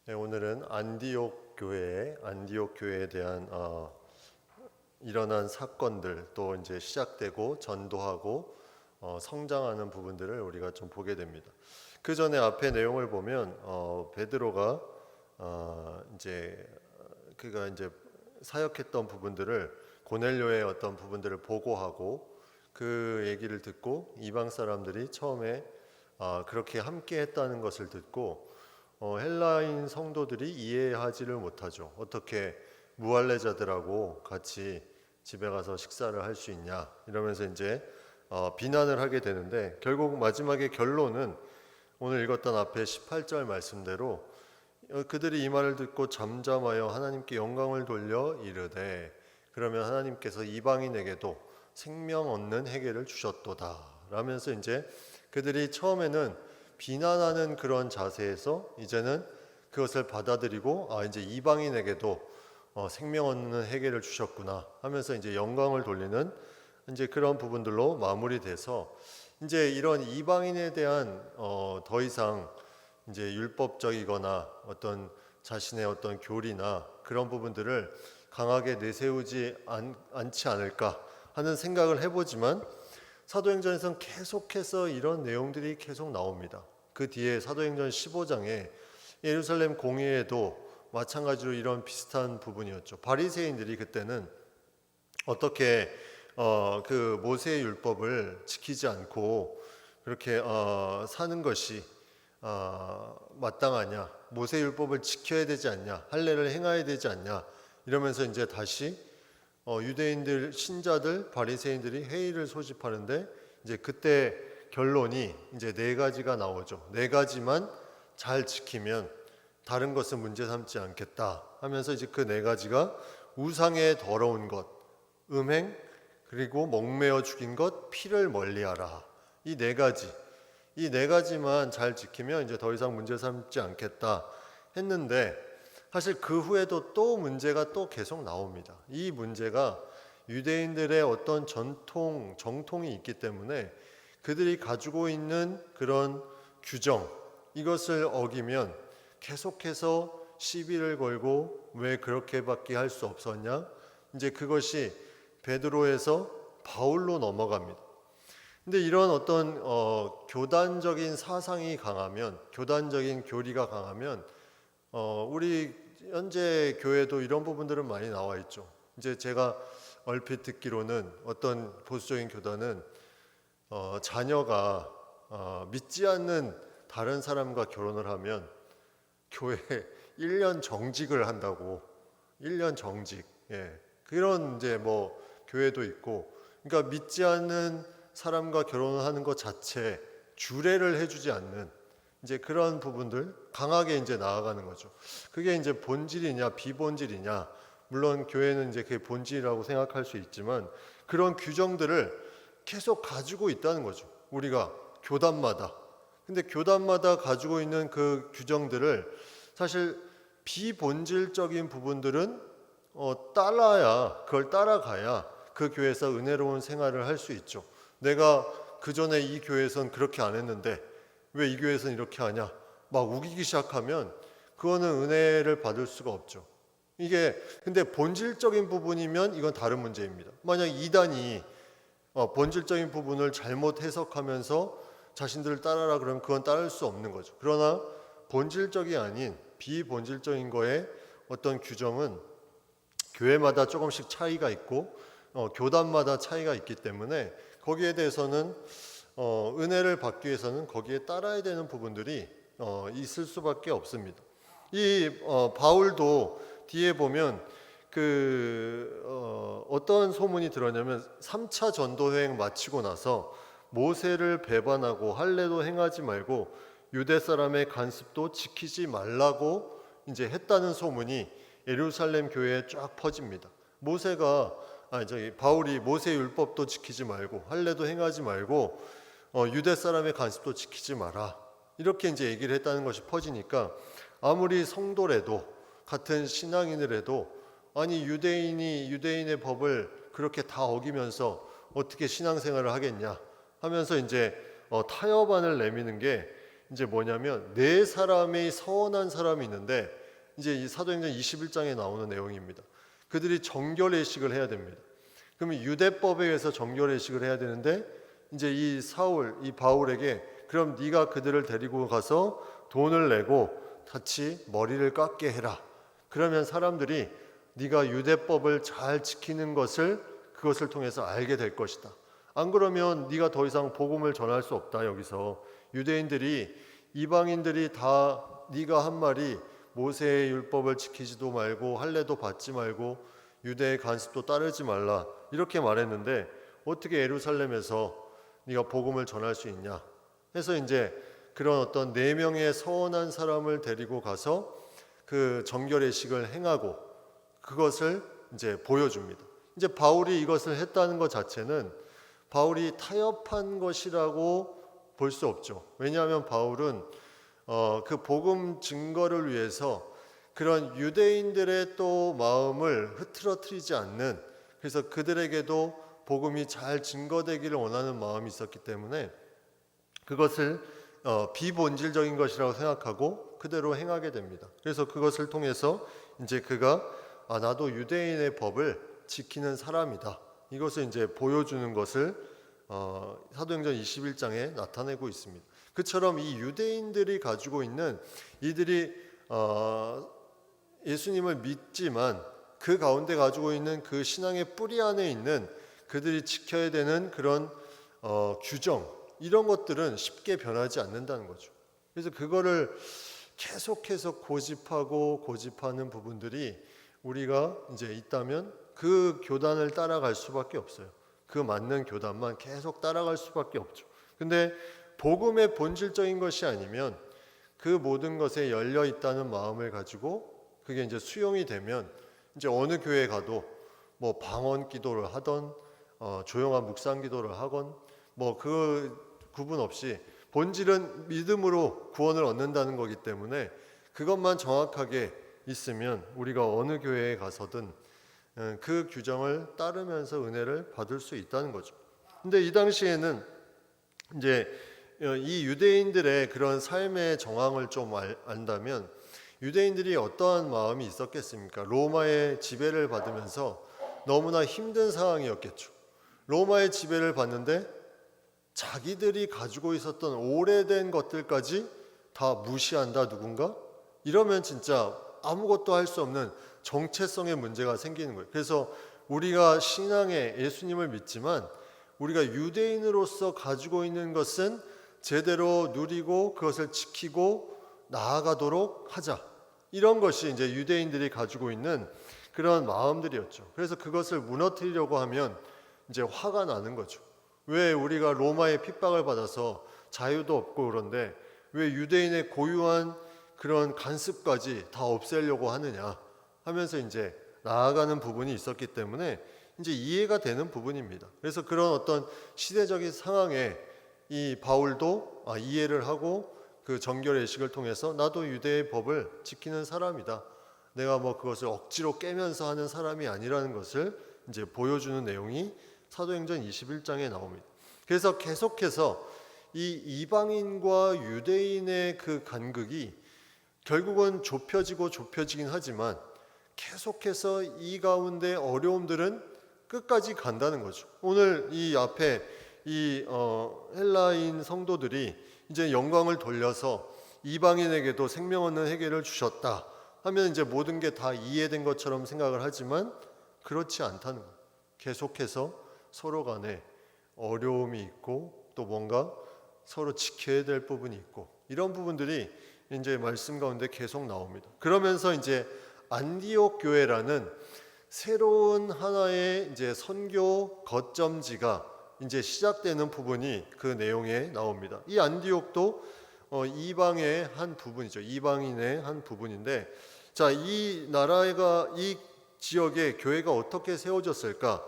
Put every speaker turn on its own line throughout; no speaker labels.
네, 오늘은 안디옥 교회에 대한 일어난 사건들, 또 이제 시작되고 전도하고 성장하는 부분들을 우리가 좀 보게 됩니다. 그 전에 앞에 내용을 보면 베드로가 그가 이제 사역했던 부분들을 고넬료의 어떤 부분들을 보고하고 그 얘기를 듣고 이방 사람들이 처음에 그렇게 함께 했다는 것을 듣고 헬라인 성도들이 이해하지를 못하죠. 어떻게 무할례자들하고 같이 집에 가서 식사를 할 수 있냐 이러면서 이제 비난을 하게 되는데, 결국 마지막에 결론은 오늘 읽었던 앞에 18절 말씀대로 그들이 이 말을 듣고 잠잠하여 하나님께 영광을 돌려 이르되, 그러면 하나님께서 이방인에게도 생명 얻는 해결을 주셨도다 라면서 이제 그들이 처음에는 비난하는 그런 자세에서 이제는 그것을 받아들이고 이제 이방인에게도 생명 얻는 해결을 주셨구나 하면서 이제 영광을 돌리는 이제 그런 부분들로 마무리돼서, 이제 이런 이방인에 대한 더 이상 이제 율법적이거나 어떤 자신의 어떤 교리나 그런 부분들을 강하게 내세우지 않지 않을까 하는 생각을 해보지만, 사도행전에서는 계속해서 이런 내용들이 계속 나옵니다. 그 뒤에 사도행전 15장에 예루살렘 공회에도 마찬가지로 이런 비슷한 부분이었죠. 바리새인들이 그때는 어떻게 그 모세의 율법을 지키지 않고 그렇게 사는 것이 마땅하냐, 모세 율법을 지켜야 되지 않냐, 할례를 행해야 되지 않냐 이러면서 이제 다시 유대인들 신자들 바리새인들이 회의를 소집하는데, 이제 그때 결론이 이제 네 가지가 나오죠. 네 가지만 잘 지키면 다른 것은 문제 삼지 않겠다 하면서 이제 그 네 가지가 우상의 더러운 것, 음행, 그리고 목매어 죽인 것, 피를 멀리하라. 이 네 가지만 잘 지키면 이제 더 이상 문제 삼지 않겠다 했는데, 사실 그 후에도 또 문제가 또 계속 나옵니다. 이 문제가 유대인들의 어떤 정통이 있기 때문에 그들이 가지고 있는 그런 규정, 이것을 어기면 계속해서 시비를 걸고 왜 그렇게밖에 할 수 없었냐? 이제 그것이 베드로에서 바울로 넘어갑니다. 근데 이런 어떤 교단적인 사상이 강하면, 교단적인 교리가 강하면 우리 현재 교회도 이런 부분들은 많이 나와 있죠. 이제 제가 얼핏 듣기로는 어떤 보수적인 교단은 자녀가 믿지 않는 다른 사람과 결혼을 하면 교회에 1년 정직을 한다고. 1년 정직. 그런 이제 뭐 교회도 있고, 그러니까 믿지 않는 사람과 결혼을 하는 것 자체 주례를 해주지 않는 이제 그런 부분들 강하게 이제 나아가는 거죠. 그게 이제 본질이냐 비본질이냐, 물론 교회는 이제 그게 본질이라고 생각할 수 있지만 그런 규정들을 계속 가지고 있다는 거죠. 우리가 교단마다. 근데 교단마다 가지고 있는 그 규정들을 사실 비본질적인 부분들은 그걸 따라가야 그 교회에서 은혜로운 생활을 할 수 있죠. 내가 그 전에 이 교회에선 그렇게 안 했는데 왜 이 교회에서는 이렇게 하냐 막 우기기 시작하면 그거는 은혜를 받을 수가 없죠. 이게 근데 본질적인 부분이면 이건 다른 문제입니다. 만약 이단이 본질적인 부분을 잘못 해석하면서 자신들을 따라라 그러면 그건 따를 수 없는 거죠. 그러나 본질적이 아닌 비본질적인 거에 어떤 규정은 교회마다 조금씩 차이가 있고 교단마다 차이가 있기 때문에 거기에 대해서는 은혜를 받기 위해서는 거기에 따라야 되는 부분들이 있을 수밖에 없습니다. 이 바울도 뒤에 보면 어떤 소문이 들었냐면 3차 전도 여행 마치고 나서 모세를 배반하고 할례도 행하지 말고 유대 사람의 간습도 지키지 말라고 이제 했다는 소문이 예루살렘 교회에 쫙 퍼집니다. 바울이 모세 율법도 지키지 말고 할례도 행하지 말고 유대 사람의 간습도 지키지 마라 이렇게 이제 얘기를 했다는 것이 퍼지니까, 아무리 성도래도 같은 신앙인이라도 아니 유대인의 법을 그렇게 다 어기면서 어떻게 신앙생활을 하겠냐 하면서 이제 타협안을 내미는 게 이제 뭐냐면 네 사람의 서원한 사람이 있는데 이제 이 사도행전 21장에 나오는 내용입니다. 그들이 정결례식을 해야 됩니다. 그러면 유대법에 의해서 정결례식을 해야 되는데 이제 이 바울에게 그럼 네가 그들을 데리고 가서 돈을 내고 같이 머리를 깎게 해라. 그러면 사람들이 네가 유대법을 잘 지키는 그것을 통해서 알게 될 것이다. 안 그러면 네가 더 이상 복음을 전할 수 없다. 여기서 유대인들이 이방인들이 다 네가 한 말이 모세의 율법을 지키지도 말고 할례도 받지 말고 유대의 관습도 따르지 말라 이렇게 말했는데 어떻게 예루살렘에서 네가 복음을 전할 수 있냐 해서 이제 그런 어떤 4명의 서원한 사람을 데리고 가서 그 정결례식을 행하고 그것을 이제 보여줍니다. 이제 바울이 이것을 했다는 것 자체는 바울이 타협한 것이라고 볼 수 없죠. 왜냐하면 바울은 그 복음 증거를 위해서 그런 유대인들의 또 마음을 흐트러뜨리지 않는, 그래서 그들에게도 복음이 잘 증거되기를 원하는 마음이 있었기 때문에 그것을 비본질적인 것이라고 생각하고 그대로 행하게 됩니다. 그래서 그것을 통해서 이제 그가 나도 유대인의 법을 지키는 사람이다. 이것을 이제 보여주는 것을 사도행전 21장에 나타내고 있습니다. 그처럼 이 유대인들이 가지고 있는 이들이 예수님을 믿지만 그 가운데 가지고 있는 그 신앙의 뿌리 안에 있는 그들이 지켜야 되는 그런 규정 이런 것들은 쉽게 변하지 않는다는 거죠. 그래서 그거를 계속해서 고집하는 부분들이 우리가 이제 있다면 그 교단을 따라갈 수밖에 없어요. 그 맞는 교단만 계속 따라갈 수밖에 없죠. 근데 복음의 본질적인 것이 아니면 그 모든 것에 열려 있다는 마음을 가지고 그게 이제 수용이 되면 이제 어느 교회 가도 뭐 방언 기도를 하던 조용한 묵상 기도를 하건 뭐 그 구분 없이 본질은 믿음으로 구원을 얻는다는 거기 때문에 그것만 정확하게 있으면 우리가 어느 교회에 가서든 그 규정을 따르면서 은혜를 받을 수 있다는 거죠. 근데 이 당시에는 이제 이 유대인들의 그런 삶의 정황을 좀 안다면 유대인들이 어떠한 마음이 있었겠습니까? 로마의 지배를 받으면서 너무나 힘든 상황이었겠죠. 로마의 지배를 받는데 자기들이 가지고 있었던 오래된 것들까지 다 무시한다 누군가? 이러면 진짜 아무것도 할 수 없는 정체성의 문제가 생기는 거예요. 그래서 우리가 신앙에 예수님을 믿지만 우리가 유대인으로서 가지고 있는 것은 제대로 누리고 그것을 지키고 나아가도록 하자. 이런 것이 이제 유대인들이 가지고 있는 그런 마음들이었죠. 그래서 그것을 무너뜨리려고 하면 이제 화가 나는 거죠. 왜 우리가 로마의 핍박을 받아서 자유도 없고 그런데 왜 유대인의 고유한 그런 간습까지 다 없애려고 하느냐 하면서 이제 나아가는 부분이 있었기 때문에 이제 이해가 되는 부분입니다. 그래서 그런 어떤 시대적인 상황에 이 바울도 이해를 하고 그 정결례식을 통해서 나도 유대의 법을 지키는 사람이다. 내가 뭐 그것을 억지로 깨면서 하는 사람이 아니라는 것을 이제 보여주는 내용이 사도행전 21장에 나옵니다. 그래서 계속해서 이 이방인과 유대인의 그 간극이 결국은 좁혀지긴 하지만 계속해서 이 가운데 어려움들은 끝까지 간다는 거죠. 오늘 이 앞에 이 헬라인 성도들이 이제 영광을 돌려서 이방인에게도 생명 얻는 해결을 주셨다 하면 이제 모든 게 다 이해된 것처럼 생각을 하지만 그렇지 않다는 거예요. 계속해서 서로 간에 어려움이 있고 또 뭔가 서로 지켜야 될 부분이 있고 이런 부분들이 이제 말씀 가운데 계속 나옵니다. 그러면서 이제 안디옥 교회라는 새로운 하나의 이제 선교 거점지가 이제 시작되는 부분이 그 내용에 나옵니다. 이 안디옥도 이방의 한 부분이죠. 이방인의 한 부분인데, 자, 이 나라가 이 지역에 교회가 어떻게 세워졌을까?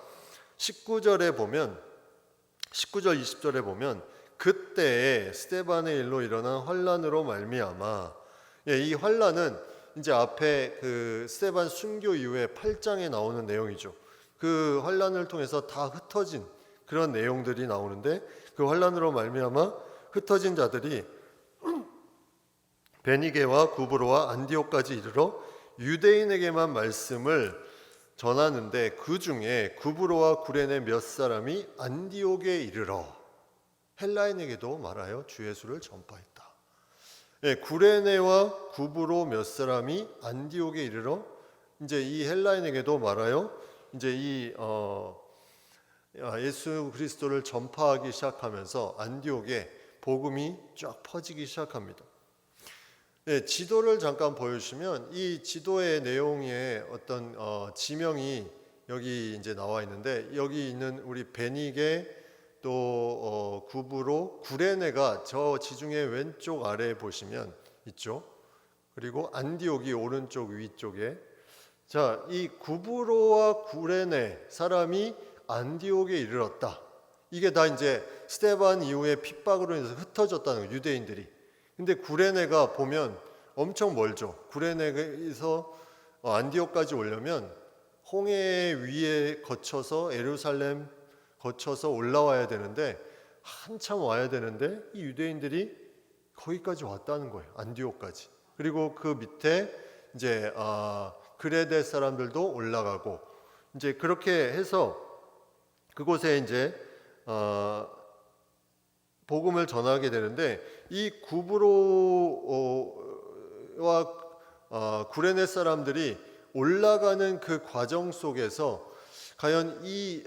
19절 20절에 보면 그때에 스데반의 일로 일어난 환란으로 말미암아, 이 환란은 이제 앞에 그 스데반 순교 이후에 8장에 나오는 내용이죠. 그 환란을 통해서 다 흩어진 그런 내용들이 나오는데 그 환란으로 말미암아 흩어진 자들이 베니게와 구브로와 안디옥까지 이르러 유대인에게만 말씀을 전하는데 그 중에 구브로와 구레네 몇 사람이 안디옥에 이르러 헬라인에게도 말하여 주 예수를 전파했다. 예, 구레네와 구브로 몇 사람이 안디옥에 이르러 이제 이 헬라인에게도 말하여 이제 이 예수 그리스도를 전파하기 시작하면서 안디옥에 복음이 쫙 퍼지기 시작합니다. 네, 지도를 잠깐 보여주시면 이 지도의 내용에 어떤 지명이 여기 이제 나와 있는데 여기 있는 우리 베니게 또 구브로 구레네가 저 지중해 왼쪽 아래에 보시면 있죠. 그리고 안디옥이 오른쪽 위쪽에 자, 이 구브로와 구레네 사람이 안디옥에 이르렀다. 이게 다 이제 스데반 이후에 핍박으로 인해서 흩어졌다는 거예요, 유대인들이. 근데 구레네가 보면 엄청 멀죠. 구레네에서 안디옥까지 오려면 홍해 위에 거쳐서 예루살렘 거쳐서 올라와야 되는데 한참 와야 되는데 이 유대인들이 거기까지 왔다는 거예요. 안디옥까지. 그리고 그 밑에 이제 그레데 사람들도 올라가고 이제 그렇게 해서 그곳에 이제 복음을 전하게 되는데 이 구브로와 구레네 사람들이 올라가는 그 과정 속에서 과연 이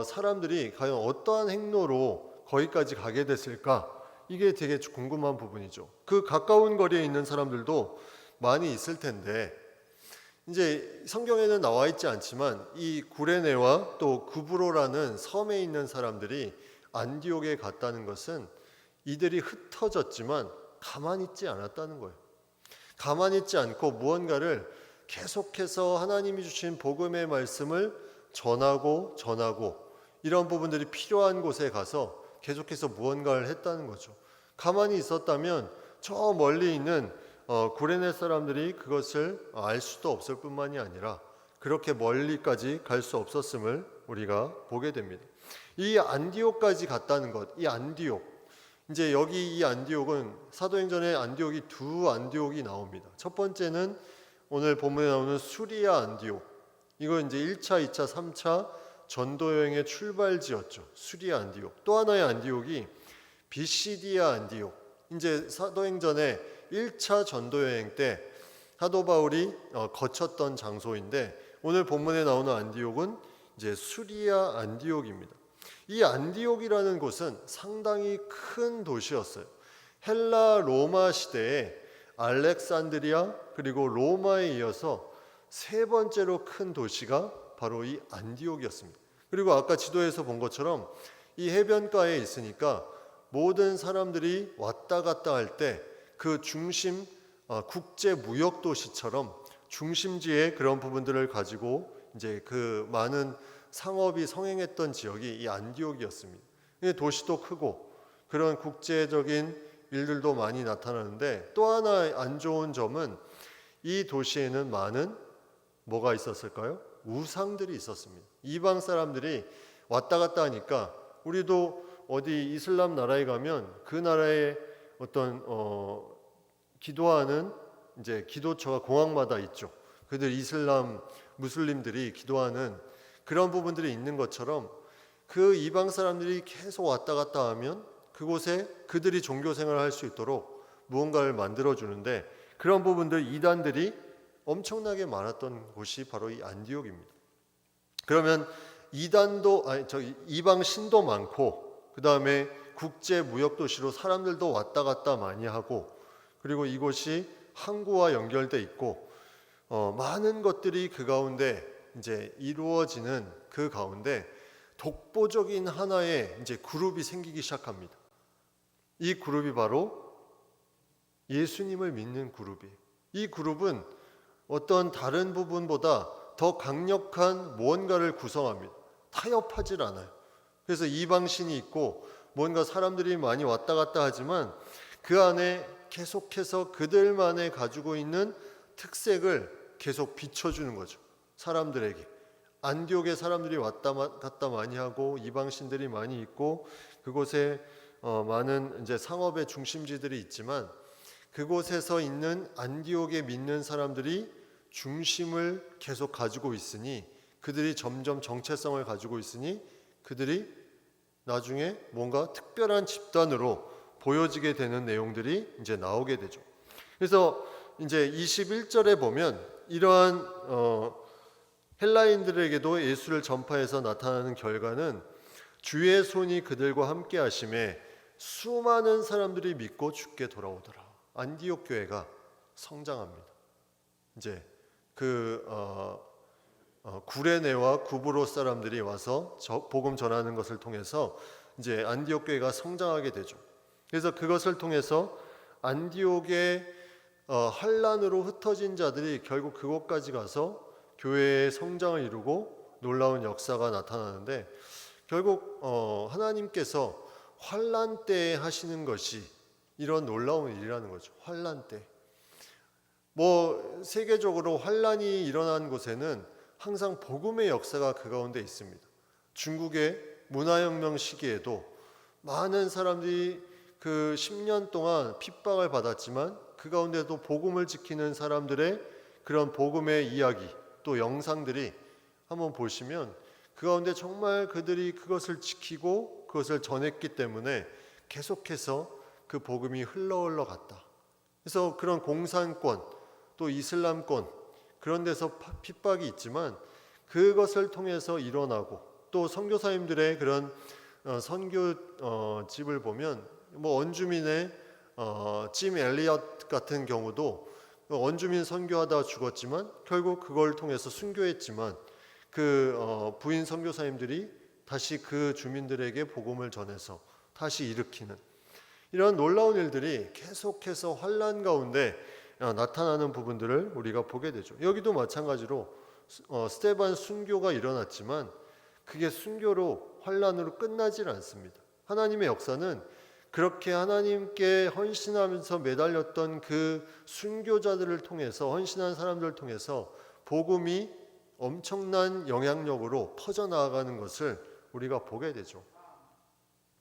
사람들이 과연 어떠한 행로로 거기까지 가게 됐을까? 이게 되게 궁금한 부분이죠. 그 가까운 거리에 있는 사람들도 많이 있을 텐데 이제 성경에는 나와 있지 않지만 이 구레네와 또 구브로라는 섬에 있는 사람들이 안디옥에 갔다는 것은 이들이 흩어졌지만 가만히 있지 않았다는 거예요. 가만히 있지 않고 무언가를 계속해서 하나님이 주신 복음의 말씀을 전하고 이런 부분들이 필요한 곳에 가서 계속해서 무언가를 했다는 거죠. 가만히 있었다면 저 멀리 있는 구레네 사람들이 그것을 알 수도 없을 뿐만이 아니라 그렇게 멀리까지 갈 수 없었음을 우리가 보게 됩니다. 이 안디옥까지 갔다는 것, 이 안디옥. 이제 여기 이 안디옥은 사도행전에 안디옥이 두 안디옥이 나옵니다. 첫 번째는 오늘 본문에 나오는 수리아 안디옥. 이거 이제 1차, 2차, 3차 전도 여행의 출발지였죠. 수리아 안디옥. 또 하나의 안디옥이 비시디아 안디옥. 이제 사도행전에 1차 전도 여행 때 사도 바울이 거쳤던 장소인데 오늘 본문에 나오는 안디옥은 이제 수리아 안디옥입니다. 이 안디옥이라는 곳은 상당히 큰 도시였어요. 헬라 로마 시대에 알렉산드리아 그리고 로마에 이어서 세 번째로 큰 도시가 바로 이 안디옥이었습니다. 그리고 아까 지도에서 본 것처럼 이 해변가에 있으니까 모든 사람들이 왔다 갔다 할 때 그 중심 국제 무역 도시처럼 중심지에 그런 부분들을 가지고 이제 그 많은 상업이 성행했던 지역이 이 안디옥이었습니다. 도시도 크고 그런 국제적인 일들도 많이 나타나는데 또 하나 안 좋은 점은 이 도시에는 많은 뭐가 있었을까요? 우상들이 있었습니다. 이방 사람들이 왔다 갔다 하니까 우리도 어디 이슬람 나라에 가면 그 나라의 어떤 기도하는 이제 기도처가 공항마다 있죠. 그들 이슬람 무슬림들이 기도하는 그런 부분들이 있는 것처럼 그 이방 사람들이 계속 왔다 갔다 하면 그곳에 그들이 종교 생활을 할 수 있도록 무언가를 만들어 주는데 그런 부분들 이단들이 엄청나게 많았던 곳이 바로 이 안디옥입니다. 그러면 이방 신도 많고 그 다음에 국제 무역 도시로 사람들도 왔다 갔다 많이 하고 그리고 이곳이 항구와 연결돼 있고 많은 것들이 그 가운데 이제 이루어지는 그 가운데 독보적인 하나의 이제 그룹이 생기기 시작합니다. 이 그룹이 바로 예수님을 믿는 그룹이에요. 이 그룹은 어떤 다른 부분보다 더 강력한 무언가를 구성합니다. 타협하질 않아요. 그래서 이방신이 있고 뭔가 사람들이 많이 왔다 갔다 하지만 그 안에 계속해서 그들만의 가지고 있는 특색을 계속 비춰주는 거죠. 사람들에게. 안디옥에 사람들이 왔다 갔다 많이 하고 이방신들이 많이 있고 그곳에 많은 이제 상업의 중심지들이 있지만 그곳에서 있는 안디옥에 믿는 사람들이 중심을 계속 가지고 있으니, 그들이 점점 정체성을 가지고 있으니 그들이 나중에 뭔가 특별한 집단으로 보여지게 되는 내용들이 이제 나오게 되죠. 그래서 이제 21절에 보면 이러한 헬라인들에게도 예수를 전파해서 나타나는 결과는 주의 손이 그들과 함께 하심에 수많은 사람들이 믿고 주께 돌아오더라. 안디옥 교회가 성장합니다. 이제 구레네와 구브로 사람들이 와서 복음 전하는 것을 통해서 이제 안디옥 교회가 성장하게 되죠. 그래서 그것을 통해서 안디옥의 환란으로 흩어진 자들이 결국 그곳까지 가서 교회의 성장을 이루고 놀라운 역사가 나타나는데, 결국 하나님께서 환란 때에 하시는 것이 이런 놀라운 일이라는 거죠. 환란 때. 세계적으로 환란이 일어난 곳에는 항상 복음의 역사가 그 가운데 있습니다. 중국의 문화혁명 시기에도 많은 사람들이 그 10년 동안 핍박을 받았지만 그 가운데도 복음을 지키는 사람들의 그런 복음의 이야기, 또 영상들이 한번 보시면 그 가운데 정말 그들이 그것을 지키고 그것을 전했기 때문에 계속해서 그 복음이 흘러 갔다. 그래서 그런 공산권, 또 이슬람권, 그런 데서 핍박이 있지만 그것을 통해서 일어나고, 또 선교사님들의 그런 선교집을 보면 원주민의 짐 엘리엇 같은 경우도 원주민 선교하다 죽었지만 결국 그걸 통해서 순교했지만 그 부인 선교사님들이 다시 그 주민들에게 복음을 전해서 다시 일으키는 이런 놀라운 일들이 계속해서 환란 가운데 나타나는 부분들을 우리가 보게 되죠. 여기도 마찬가지로 스데반 순교가 일어났지만 그게 순교로 환란으로 끝나질 않습니다. 하나님의 역사는 그렇게 하나님께 헌신하면서 매달렸던 그 순교자들을 통해서, 헌신한 사람들을 통해서 복음이 엄청난 영향력으로 퍼져나가는 것을 우리가 보게 되죠.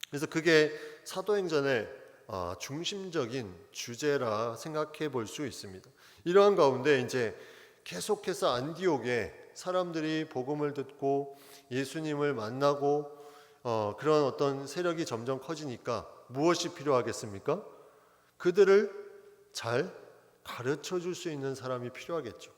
그래서 그게 사도행전의 중심적인 주제라 생각해 볼 수 있습니다. 이러한 가운데 이제 계속해서 안디옥에 사람들이 복음을 듣고 예수님을 만나고 그런 어떤 세력이 점점 커지니까 무엇이 필요하겠습니까? 그들을 잘 가르쳐 줄 수 있는 사람이 필요하겠죠.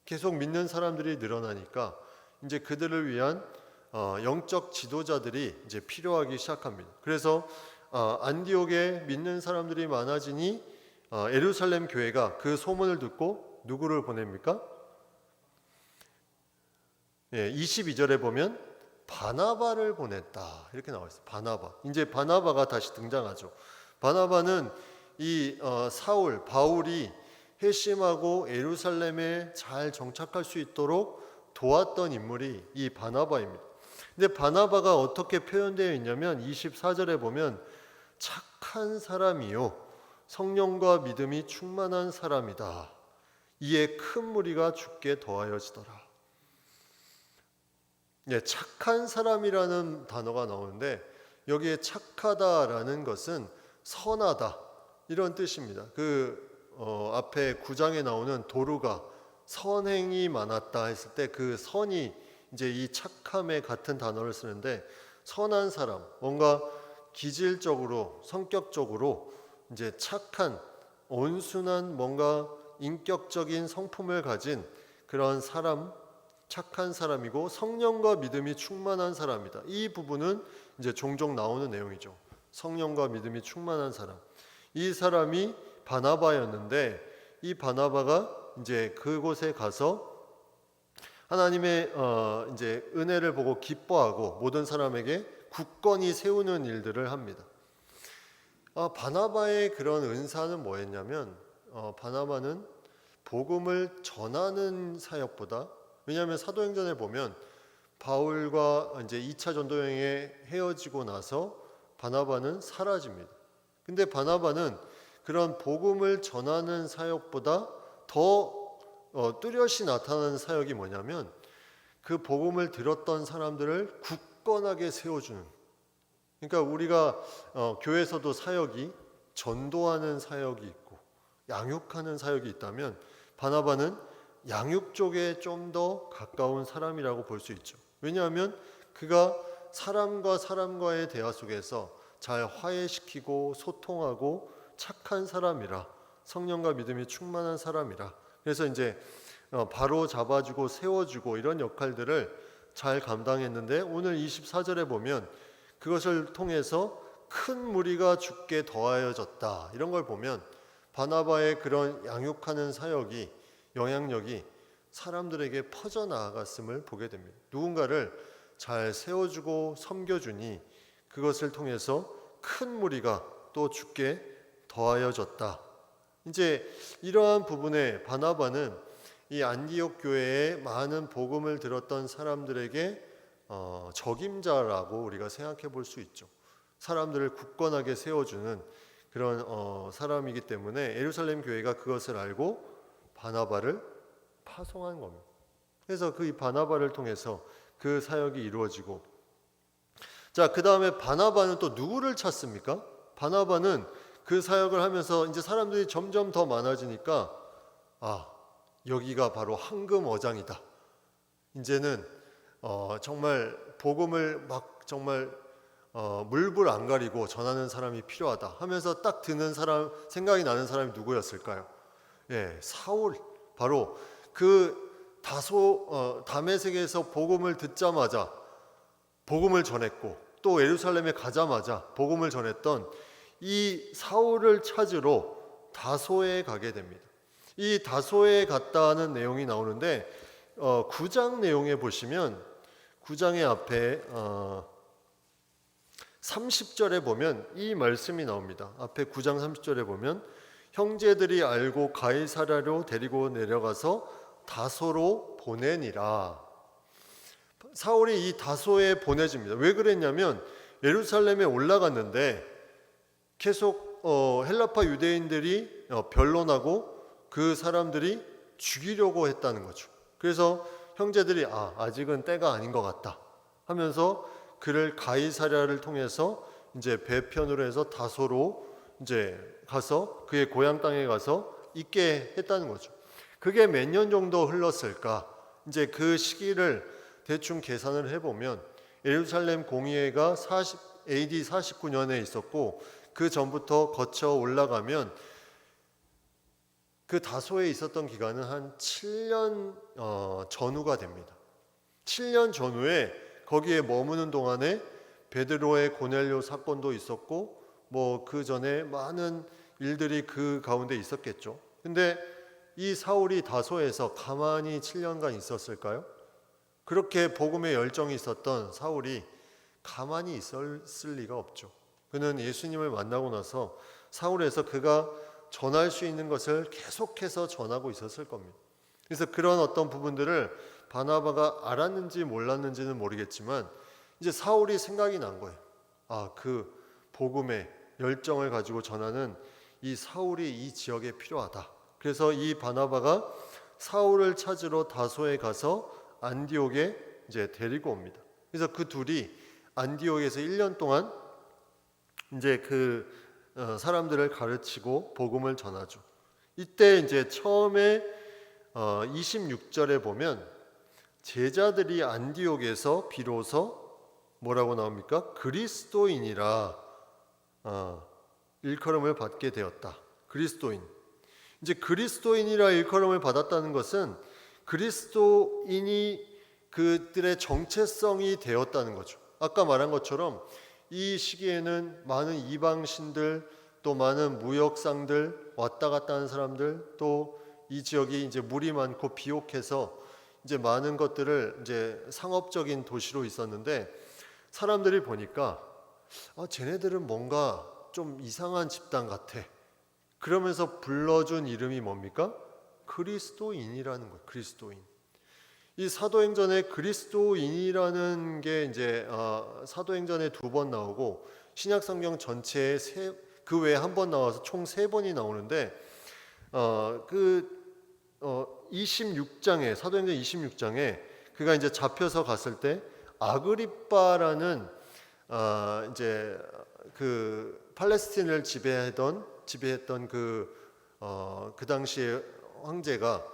계속 믿는 사람들이 늘어나니까 이제 그들을 위한 영적 지도자들이 이제 필요하기 시작합니다. 그래서 안디옥에 믿는 사람들이 많아지니 예루살렘 교회가 그 소문을 듣고 누구를 보냅니까? 22절에 보면 바나바를 보냈다 이렇게 나와 있어요. 바나바. 이제 바나바가 다시 등장하죠. 바나바는 이 바울이 회심하고 예루살렘에 잘 정착할 수 있도록 도왔던 인물이 이 바나바입니다. 근데 바나바가 어떻게 표현되어 있냐면 24절에 보면 착한 사람이요 성령과 믿음이 충만한 사람이다. 이에 큰 무리가 주께 더하여지더라. 착한 사람이라는 단어가 나오는데 여기에 착하다라는 것은 선하다 이런 뜻입니다. 앞에 9장에 나오는 도루가 선행이 많았다 했을 때 그 선이 이제 이 착함에 같은 단어를 쓰는데, 선한 사람, 뭔가 기질적으로 성격적으로 이제 착한 온순한 뭔가 인격적인 성품을 가진 그런 사람, 착한 사람이고 성령과 믿음이 충만한 사람이다. 이 부분은 이제 종종 나오는 내용이죠. 성령과 믿음이 충만한 사람. 이 사람이 바나바였는데 이 바나바가 이제 그곳에 가서 하나님의 이제 은혜를 보고 기뻐하고 모든 사람에게 굳건히 세우는 일들을 합니다. 바나바의 그런 은사는 뭐였냐면 바나바는 복음을 전하는 사역보다, 왜냐하면 사도행전에 보면 바울과 이제 2차 전도 여행에 헤어지고 나서 바나바는 사라집니다. 근데 바나바는 그런 복음을 전하는 사역보다 더 뚜렷이 나타나는 사역이 뭐냐면 그 복음을 들었던 사람들을 굳건하게 세워주는, 그러니까 우리가 교회에서도 사역이 전도하는 사역이 있고 양육하는 사역이 있다면 바나바는 양육 쪽에 좀 더 가까운 사람이라고 볼 수 있죠. 왜냐하면 그가 사람과 사람과의 대화 속에서 잘 화해시키고 소통하고 착한 사람이라, 성령과 믿음이 충만한 사람이라, 그래서 이제 바로 잡아주고 세워주고 이런 역할들을 잘 감당했는데, 오늘 24절에 보면 그것을 통해서 큰 무리가 죽게 더하여졌다, 이런 걸 보면 바나바의 그런 양육하는 사역이, 영향력이 사람들에게 퍼져나갔음을 보게 됩니다. 누군가를 잘 세워주고 섬겨주니 그것을 통해서 큰 무리가 또 죽게 더하여졌다. 이제 이러한 부분에 바나바는 이 안디옥 교회에 많은 복음을 들었던 사람들에게 적임자라고 우리가 생각해 볼 수 있죠. 사람들을 굳건하게 세워주는 그런 사람이기 때문에 예루살렘 교회가 그것을 알고 바나바를 파송한 겁니다. 그래서 그 이 바나바를 통해서 그 사역이 이루어지고, 자, 그 다음에 바나바는 또 누구를 찾습니까? 바나바는 그 사역을 하면서 이제 사람들이 점점 더 많아지니까, 여기가 바로 황금 어장이다. 이제는 정말 복음을 막 정말 물불 안 가리고 전하는 사람이 필요하다 하면서 딱 드는 사람, 생각이 나는 사람이 누구였을까요? 예, 사울. 바로 그 다메섹에서 복음을 듣자마자 복음을 전했고, 또 예루살렘에 가자마자 복음을 전했던 이 사울을 찾으러 다소에 가게 됩니다. 이 다소에 갔다는 내용이 나오는데 9장 내용에 보시면 9장의 앞에 30절에 보면 이 말씀이 나옵니다. 앞에 9장 30절에 보면 형제들이 알고 가이사랴로 데리고 내려가서 다소로 보내니라. 사울이 이 다소에 보내집니다. 왜 그랬냐면 예루살렘에 올라갔는데 계속 헬라파 유대인들이 변론하고 그 사람들이 죽이려고 했다는 거죠. 그래서 형제들이 아직은 때가 아닌 것 같다 하면서 그를 가이사랴를 통해서 이제 배편으로 해서 다소로 이제 가서 그의 고향 땅에 가서 있게 했다는 거죠. 그게 몇 년 정도 흘렀을까? 이제 그 시기를 대충 계산을 해보면 예루살렘 공의회가 AD 49년에 있었고, 그 전부터 거쳐 올라가면 그 다소에 있었던 기간은 한 7년 전후가 됩니다. 7년 전후에 거기에 머무는 동안에 베드로의 고넬료 사건도 있었고, 뭐 그 전에 많은 일들이 그 가운데 있었겠죠. 근데 이 사울이 다소에서 가만히 7년간 있었을까요? 그렇게 복음에 열정이 있었던 사울이 가만히 있었을 리가 없죠. 그는 예수님을 만나고 나서 사울에서 그가 전할 수 있는 것을 계속해서 전하고 있었을 겁니다. 그래서 그런 어떤 부분들을 바나바가 알았는지 몰랐는지는 모르겠지만 이제 사울이 생각이 난 거예요. 그 복음의 열정을 가지고 전하는 이 사울이 이 지역에 필요하다. 그래서 이 바나바가 사울을 찾으러 다소에 가서 안디옥에 이제 데리고 옵니다. 그래서 그 둘이 안디옥에서 1년 동안 이제 그 사람들을 가르치고 복음을 전하죠. 이때 이제 처음에 26절에 보면 제자들이 안디옥에서 비로소 뭐라고 나옵니까? 그리스도인이라 일컬음을 받게 되었다. 그리스도인. 이제 그리스도인이라 일컬음을 받았다는 것은 그리스도인이 그들의 정체성이 되었다는 거죠. 아까 말한 것처럼 이 시기에는 많은 이방신들, 또 많은 무역상들, 왔다 갔다 하는 사람들, 또 이 지역이 이제 물이 많고 비옥해서 이제 많은 것들을 이제 상업적인 도시로 있었는데, 사람들이 보니까 쟤네들은 뭔가 좀 이상한 집단 같아. 그러면서 불러준 이름이 뭡니까? 그리스도인이라는 거예요. 그리스도인. 이 사도행전에 그리스도인이라는 게 이제 사도행전에 2번 나오고 신약성경 전체에 그 외에 한 번 나와서 총 3번이 나오는데 26장에 사도행전 26장에 그가 이제 잡혀서 갔을 때 아그리빠라는 이제 그 팔레스틴을 지배했던 그 그 당시에 황제가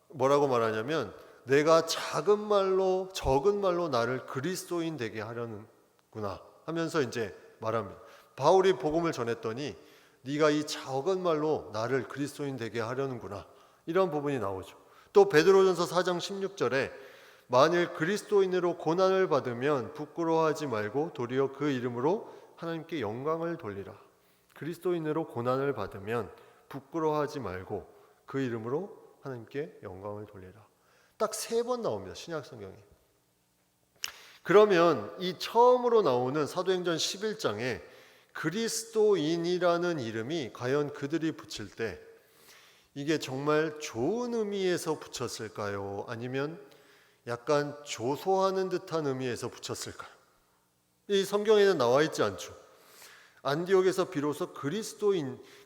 뭐라고 말하냐면 내가 적은 말로 나를 그리스도인 되게 하려는구나 하면서 이제 말합니다. 바울이 복음을 전했더니 네가 이 적은 말로 나를 그리스도인 되게 하려는구나, 이런 부분이 나오죠. 또 베드로전서 4장 16절에 만일 그리스도인으로 고난을 받으면 부끄러워하지 말고 도리어 그 이름으로 하나님께 영광을 돌리라. 그리스도인으로 고난을 받으면 부끄러워하지 말고 그 이름으로 하나님께 영광을 돌리라. 딱 3번 나옵니다, 신약 성경에. 그러면 이 처음으로 나오는 사도행전 11장에 그리스도인이라는 이름이 과연 그들이 붙일 때 이게 정말 좋은 의미에서 붙였을까요? 아니면 약간 조소하는 듯한 의미에서 붙였을까요? 이 성경에는 나와 있지 않죠. 안디옥에서 비로소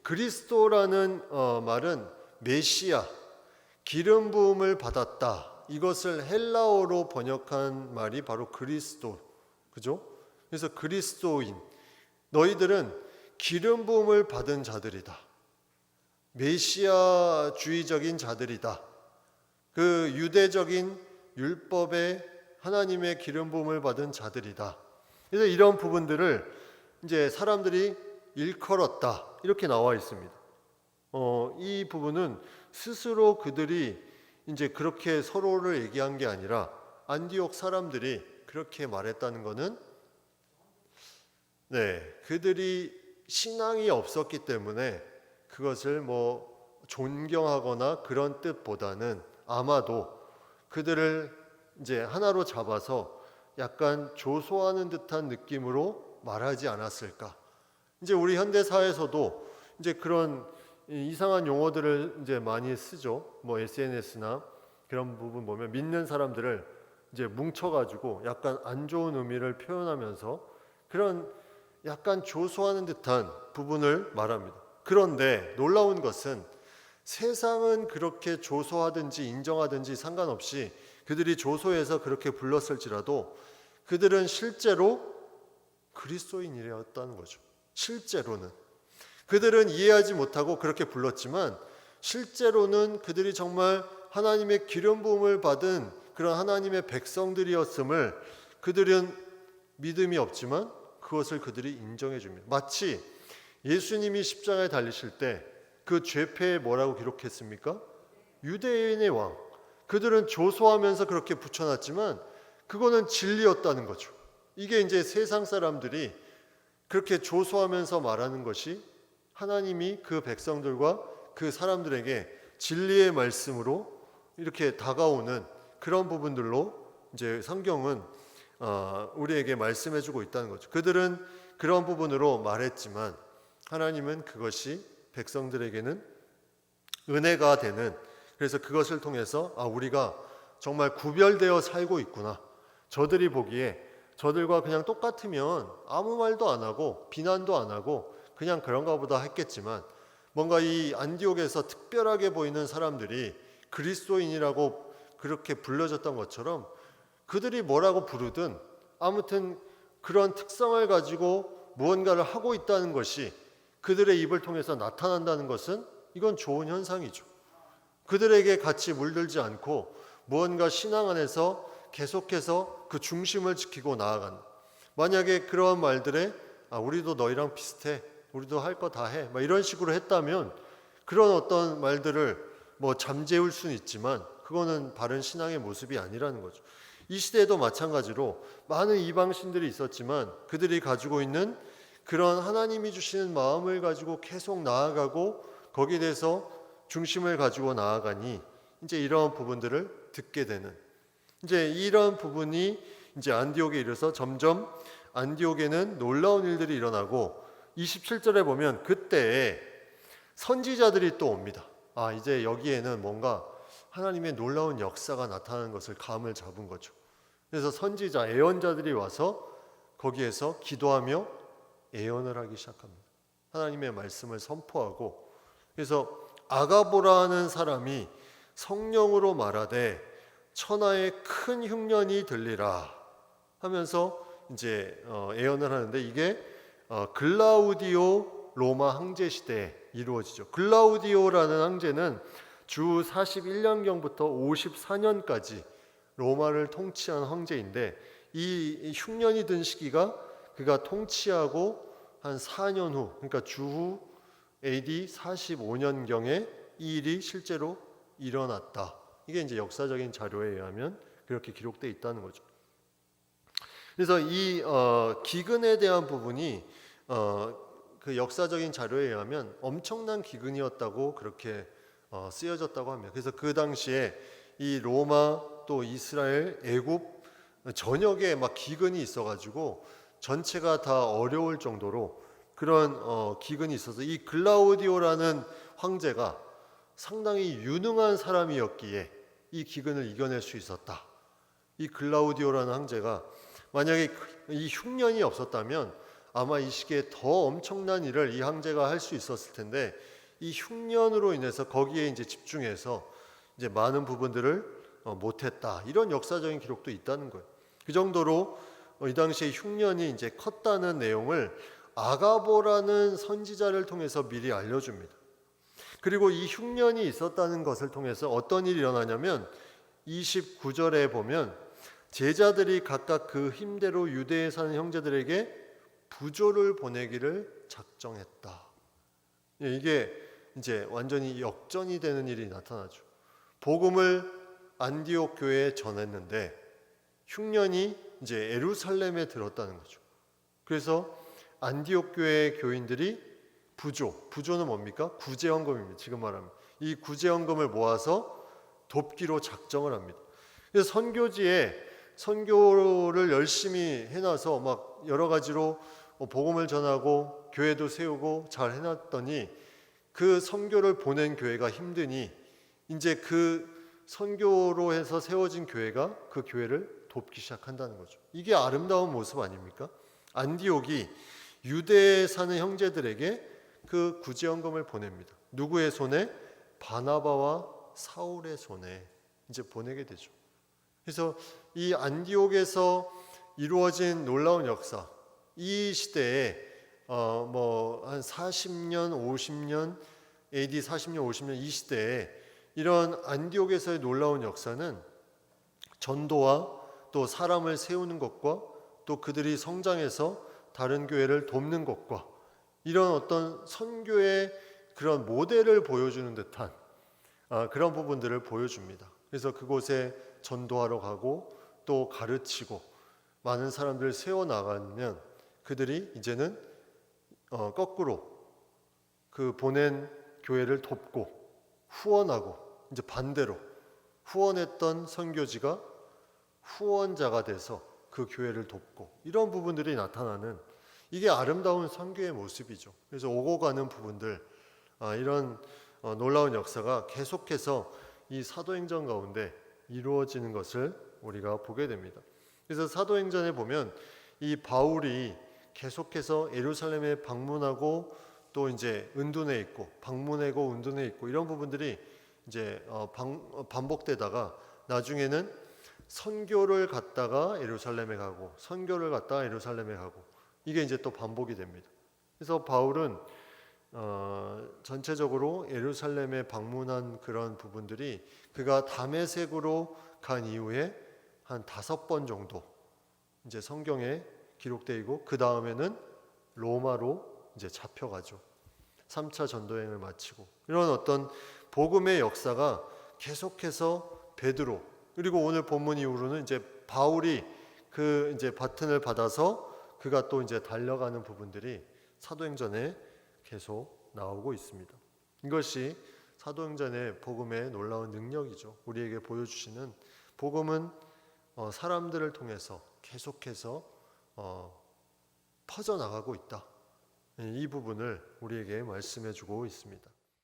그리스도라는 말은 메시아, 기름 부음을 받았다, 이것을 헬라어로 번역한 말이 바로 그리스도, 그죠? 그래서 그리스도인, 너희들은 기름 부음을 받은 자들이다, 메시아주의적인 자들이다, 그 유대적인 율법에 하나님의 기름 부음을 받은 자들이다. 그래서 이런 부분들을 이제 사람들이 일컬었다, 이렇게 나와 있습니다. 이 부분은 스스로 그들이 이제 그렇게 서로를 얘기한 게 아니라 안디옥 사람들이 그렇게 말했다는 것은 그들이 신앙이 없었기 때문에 그것을 뭐 존경하거나 그런 뜻보다는 아마도 그들을 이제 하나로 잡아서 약간 조소하는 듯한 느낌으로 말하지 않았을까. 이제 우리 현대 사회에서도 이제 그런 이상한 용어들을 이제 많이 쓰죠. 뭐 SNS나 그런 부분 보면 믿는 사람들을 이제 뭉쳐가지고 약간 안 좋은 의미를 표현하면서 그런 약간 조소하는 듯한 부분을 말합니다. 그런데 놀라운 것은 세상은 그렇게 조소하든지 인정하든지 상관없이 그들이 조소해서 그렇게 불렀을지라도 그들은 실제로 그리스도인이었다는 거죠. 실제로는 그들은 이해하지 못하고 그렇게 불렀지만 실제로는 그들이 정말 하나님의 기름 부음을 받은 그런 하나님의 백성들이었음을 그들은 믿음이 없지만 그것을 그들이 인정해 줍니다. 마치 예수님이 십자가에 달리실 때 그 죄패에 뭐라고 기록했습니까? 유대인의 왕. 그들은 조소하면서 그렇게 붙여놨지만 그거는 진리였다는 거죠. 이게 이제 세상 사람들이 그렇게 조소하면서 말하는 것이 하나님이 그 백성들과 그 사람들에게 진리의 말씀으로 이렇게 다가오는 그런 부분들로 이제 성경은 우리에게 말씀해주고 있다는 거죠. 그들은 그런 부분으로 말했지만 하나님은 그것이 백성들에게는 은혜가 되는, 그래서 그것을 통해서 우리가 정말 구별되어 살고 있구나. 저들이 보기에 저들과 그냥 똑같으면 아무 말도 안 하고 비난도 안 하고 그냥 그런가 보다 했겠지만 뭔가 이 안디옥에서 특별하게 보이는 사람들이 그리스도인이라고 그렇게 불려졌던 것처럼 그들이 뭐라고 부르든 아무튼 그런 특성을 가지고 무언가를 하고 있다는 것이 그들의 입을 통해서 나타난다는 것은 이건 좋은 현상이죠. 그들에게 같이 물들지 않고 무언가 신앙 안에서 계속해서 그 중심을 지키고 나아간다. 만약에 그런 말들에 우리도 너희랑 비슷해, 우리도 할 거 다 해, 이런 식으로 했다면 그런 어떤 말들을 뭐 잠재울 수는 있지만 그거는 바른 신앙의 모습이 아니라는 거죠. 이 시대에도 마찬가지로 많은 이방신들이 있었지만 그들이 가지고 있는 그런 하나님이 주시는 마음을 가지고 계속 나아가고 거기에 대해서 중심을 가지고 나아가니 이제 이런 부분들을 듣게 되는, 이제 이런 부분이 이제 안디옥에 이르러서 점점 안디옥에는 놀라운 일들이 일어나고 27절에 보면 그때에 선지자들이 또 옵니다. 이제 여기에는 뭔가 하나님의 놀라운 역사가 나타나는 것을 감을 잡은 거죠. 그래서 선지자, 예언자들이 와서 거기에서 기도하며 예언을 하기 시작합니다. 하나님의 말씀을 선포하고, 그래서 아가보라는 사람이 성령으로 말하되 천하에 큰 흉년이 들리라 하면서 이제 예언을 하는데 이게 글라우디오 로마 황제 시대에 이루어지죠. 글라우디오라는 황제는 주 41년경부터 54년까지 로마를 통치한 황제인데 이 흉년이 든 시기가 그가 통치하고 한 4년 후, 그러니까 주후 AD 45년경에 이 일이 실제로 일어났다. 이게 이제 역사적인 자료에 의하면 그렇게 기록되어 있다는 거죠. 그래서 이 기근에 대한 부분이 그 역사적인 자료에 의하면 엄청난 기근이었다고 그렇게 쓰여졌다고 합니다. 그래서 그 당시에 이 로마 또 이스라엘, 애굽 전역에 막 기근이 있어가지고 전체가 다 어려울 정도로 그런 기근이 있어서 이 글라우디오라는 황제가 상당히 유능한 사람이었기에 이 기근을 이겨낼 수 있었다. 이 글라우디오라는 황제가 만약에 이 흉년이 없었다면 아마 이 시기에 더 엄청난 일을 이 황제가 할 수 있었을 텐데 이 흉년으로 인해서 거기에 이제 집중해서 이제 많은 부분들을 못했다. 이런 역사적인 기록도 있다는 거예요. 그 정도로 이 당시에 흉년이 이제 컸다는 내용을 아가보라는 선지자를 통해서 미리 알려줍니다. 그리고 이 흉년이 있었다는 것을 통해서 어떤 일이 일어나냐면 29절에 보면 제자들이 각각 그 힘대로 유대에 사는 형제들에게 부조를 보내기를 작정했다. 이게 이제 완전히 역전이 되는 일이 나타나죠. 복음을 안디옥 교회에 전했는데 흉년이 이제 예루살렘에 들었다는 거죠. 그래서 안디옥 교회 교인들이 부조는 뭡니까? 구제헌금입니다. 지금 말하면 이 구제헌금을 모아서 돕기로 작정을 합니다. 그래서 선교지에 선교를 열심히 해놔서 막 여러 가지로 복음을 전하고 교회도 세우고 잘 해놨더니 그 선교를 보낸 교회가 힘드니 이제 그 선교로 해서 세워진 교회가 그 교회를 돕기 시작한다는 거죠. 이게 아름다운 모습 아닙니까? 안디옥이 유대에 사는 형제들에게 그 구제헌금을 보냅니다. 누구의 손에? 바나바와 사울의 손에 이제 보내게 되죠. 그래서 이 안디옥에서 이루어진 놀라운 역사, 이 시대에 한 40년, 50년, AD 40년, 50년 이 시대에 이런 안디옥에서의 놀라운 역사는 전도와 또 사람을 세우는 것과 또 그들이 성장해서 다른 교회를 돕는 것과 이런 어떤 선교의 그런 모델을 보여주는 듯한 그런 부분들을 보여줍니다. 그래서 그곳에 전도하러 가고 또 가르치고 많은 사람들을 세워나가면 그들이 이제는 거꾸로 그 보낸 교회를 돕고 후원하고 이제 반대로 후원했던 선교지가 후원자가 돼서 그 교회를 돕고 이런 부분들이 나타나는 이게 아름다운 선교의 모습이죠. 그래서 오고 가는 부분들 이런 놀라운 역사가 계속해서 이 사도행전 가운데 이루어지는 것을 우리가 보게 됩니다. 그래서 사도행전에 보면 이 바울이 계속해서 예루살렘에 방문하고 또 이제 은둔해 있고 방문하고 은둔해 있고 이런 부분들이 이제 반복되다가 나중에는 선교를 갔다가 예루살렘에 가고 선교를 갔다가 예루살렘에 가고 이게 이제 또 반복이 됩니다. 그래서 바울은 전체적으로 예루살렘에 방문한 그런 부분들이 그가 다메섹으로 간 이후에 한 5번 정도 이제 성경에 기록되고 그 다음에는 로마로 이제 잡혀가죠. 3차 전도행을 마치고 이런 어떤 복음의 역사가 계속해서 베드로 그리고 오늘 본문 이후로는 이제 바울이 그 이제 바튼을 받아서 그가 또 이제 달려가는 부분들이 사도행전에 계속 나오고 있습니다. 이것이 사도행전의 복음의 놀라운 능력이죠. 우리에게 보여주시는 복음은 사람들을 통해서 계속해서 퍼져나가고 있다. 이 부분을 우리에게 말씀해주고 있습니다.